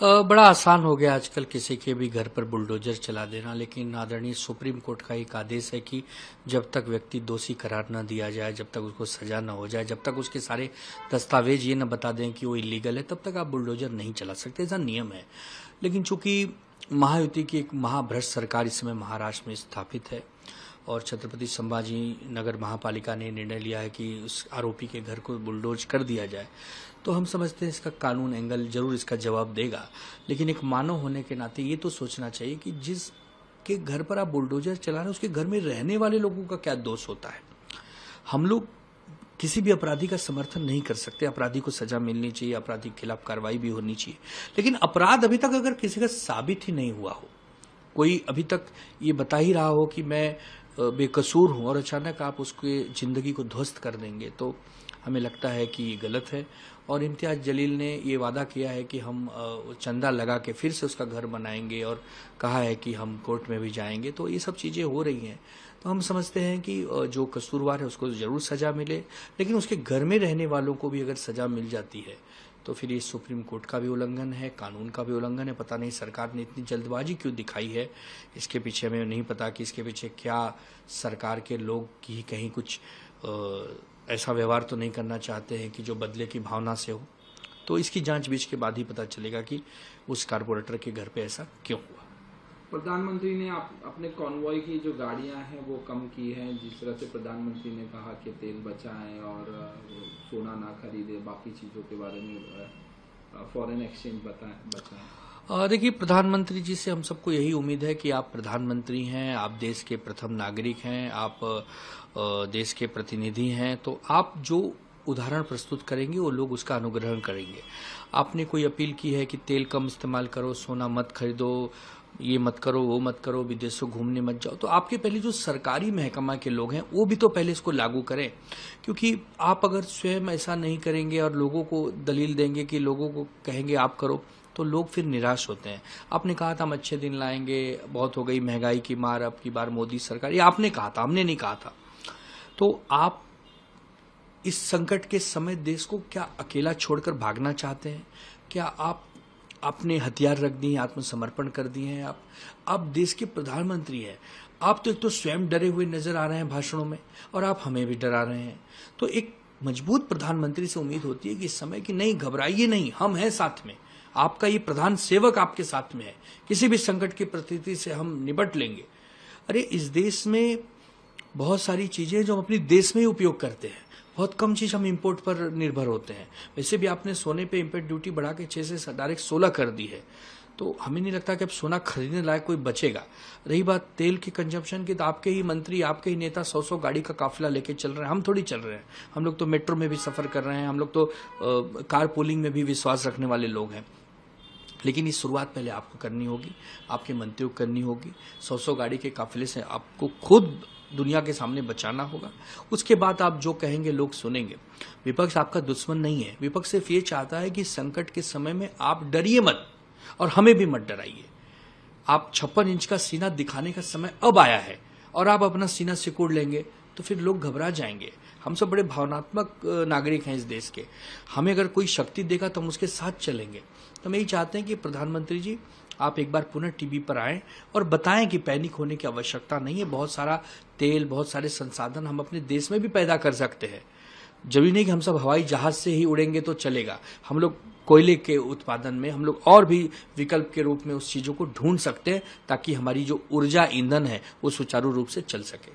बड़ा आसान हो गया आजकल किसी के भी घर पर बुलडोजर चला देना, लेकिन आदरणीय सुप्रीम कोर्ट का एक आदेश है कि जब तक व्यक्ति दोषी करार न दिया जाए, जब तक उसको सजा न हो जाए, जब तक उसके सारे दस्तावेज ये न बता दें कि वो इलीगल है, तब तक आप बुलडोजर नहीं चला सकते। ऐसा नियम है। लेकिन चूंकि महायुति की एक महाभ्रष्ट सरकार इस समय महाराष्ट्र में स्थापित है और छत्रपति संभाजी नगर महापालिका ने निर्णय लिया है कि उस आरोपी के घर को बुलडोज कर दिया जाए, तो हम समझते हैं इसका कानून एंगल जरूर इसका जवाब देगा। लेकिन एक मानव होने के नाते ये तो सोचना चाहिए कि जिसके घर पर आप बुलडोजर चला रहे हैं उसके घर में रहने वाले लोगों का क्या दोष होता है। हम लोग किसी भी अपराधी का समर्थन नहीं कर सकते। अपराधी को सजा मिलनी चाहिए, अपराधी के खिलाफ कार्रवाई भी होनी चाहिए, लेकिन अपराध अभी तक अगर किसी का साबित ही नहीं हुआ हो, कोई अभी तक ये बता ही रहा हो कि मैं बेकसूर हूं और अचानक आप उसकी जिंदगी को ध्वस्त कर देंगे, तो हमें लगता है कि ये गलत है। और इम्तियाज जलील ने ये वादा किया है कि हम चंदा लगा के फिर से उसका घर बनाएंगे और कहा है कि हम कोर्ट में भी जाएंगे। तो ये सब चीज़ें हो रही हैं, तो हम समझते हैं कि जो कसूरवार है उसको जरूर सजा मिले, लेकिन उसके घर में रहने वालों को भी अगर सजा मिल जाती है तो फिर ये सुप्रीम कोर्ट का भी उल्लंघन है, कानून का भी उल्लंघन है। पता नहीं सरकार ने इतनी जल्दबाजी क्यों दिखाई है, इसके पीछे हमें नहीं पता कि इसके पीछे क्या सरकार के लोग की कहीं कुछ ऐसा व्यवहार तो नहीं करना चाहते हैं कि जो बदले की भावना से हो। तो इसकी जांच बीच के बाद ही पता चलेगा कि उस कारपोरेटर के घर पे ऐसा क्यों हुआ। प्रधानमंत्री ने अपने कॉन्वॉय की जो गाड़ियां हैं वो कम की हैं, जिस तरह से प्रधानमंत्री ने कहा कि तेल बचाएं और सोना ना खरीदे, बाकी चीजों के बारे में फॉरेन एक्सचेंज बचाएं। देखिए, प्रधानमंत्री जी से हम सबको यही उम्मीद है कि आप प्रधानमंत्री हैं, आप देश के प्रथम नागरिक हैं, आप देश के प्रतिनिधि हैं, तो आप जो उदाहरण प्रस्तुत करेंगे वो लोग उसका अनुग्रहण करेंगे। आपने कोई अपील की है कि तेल कम इस्तेमाल करो, सोना मत खरीदो, ये मत करो, वो मत करो, विदेशों घूमने मत जाओ, तो आपके पहले जो सरकारी महकमा के लोग हैं वो भी तो पहले इसको लागू करें। क्योंकि आप अगर स्वयं ऐसा नहीं करेंगे और लोगों को दलील देंगे कि लोगों को कहेंगे आप करो, तो लोग फिर निराश होते हैं। आपने कहा था हम अच्छे दिन लाएंगे, बहुत हो गई महंगाई की मार, अब की बार मोदी सरकार, ये आपने कहा था, हमने नहीं कहा था। तो आप इस संकट के समय देश को क्या अकेला छोड़कर भागना चाहते हैं? क्या आप अपने हथियार रख दिए, आत्मसमर्पण कर दिए हैं? आप देश के प्रधानमंत्री हैं। आप तो एक तो स्वयं डरे हुए नजर आ रहे हैं भाषणों में, और आप हमें भी डरा रहे हैं। तो एक मजबूत प्रधानमंत्री से उम्मीद होती है कि इस समय की नहीं, घबराइए नहीं, हम हैं साथ में, आपका ये प्रधान सेवक आपके साथ में है, किसी भी संकट की परिस्थिति से हम निपट लेंगे। अरे इस देश में बहुत सारी चीजें जो हम अपने देश में ही उपयोग करते हैं, बहुत कम चीज हम इंपोर्ट पर निर्भर होते हैं। वैसे भी आपने सोने पे इंपोर्ट ड्यूटी बढ़ा के 6 से डायरेक्ट 16 कर दी है, तो हमें नहीं लगता कि अब सोना खरीदने लायक कोई बचेगा। रही बात तेल की कंजम्पशन की, तो आपके ही मंत्री, आपके ही नेता 100 गाड़ी का काफिला लेके चल रहे हैं, हम थोड़ी चल रहे हैं। हम लोग तो मेट्रो में भी सफर कर रहे हैं, हम लोग तो कार पूलिंग में भी विश्वास रखने वाले लोग हैं। लेकिन ये शुरुआत पहले आपको करनी होगी, आपके मंत्रियों को करनी होगी। 100 गाड़ी के काफिले से आपको खुद दुनिया के सामने बचाना होगा। उसके बाद आप जो कहेंगे लोग सुनेंगे। विपक्ष आपका दुश्मन नहीं है, विपक्ष सिर्फ ये चाहता है कि संकट के समय में आप डरिए मत और हमें भी मत डराइए। आप 56 इंच का सीना दिखाने का समय अब आया है, और आप अपना सीना सिकुड़ लेंगे तो फिर लोग घबरा जाएंगे। हम सब बड़े भावनात्मक नागरिक हैं इस देश के, हमें अगर कोई शक्ति देगा तो हम उसके साथ चलेंगे। तो हम यही चाहते हैं कि प्रधानमंत्री जी आप एक बार पुनः टीवी पर आएं और बताएं कि पैनिक होने की आवश्यकता नहीं है। बहुत सारा तेल, बहुत सारे संसाधन हम अपने देश में भी पैदा कर सकते हैं। जरूरी नहीं कि हम सब हवाई जहाज से ही उड़ेंगे तो चलेगा। हम लोग कोयले के उत्पादन में हम लोग और भी विकल्प के रूप में उस चीजों को ढूंढ सकते हैं, ताकि हमारी जो ऊर्जा ईंधन है वो सुचारू रूप से चल सके।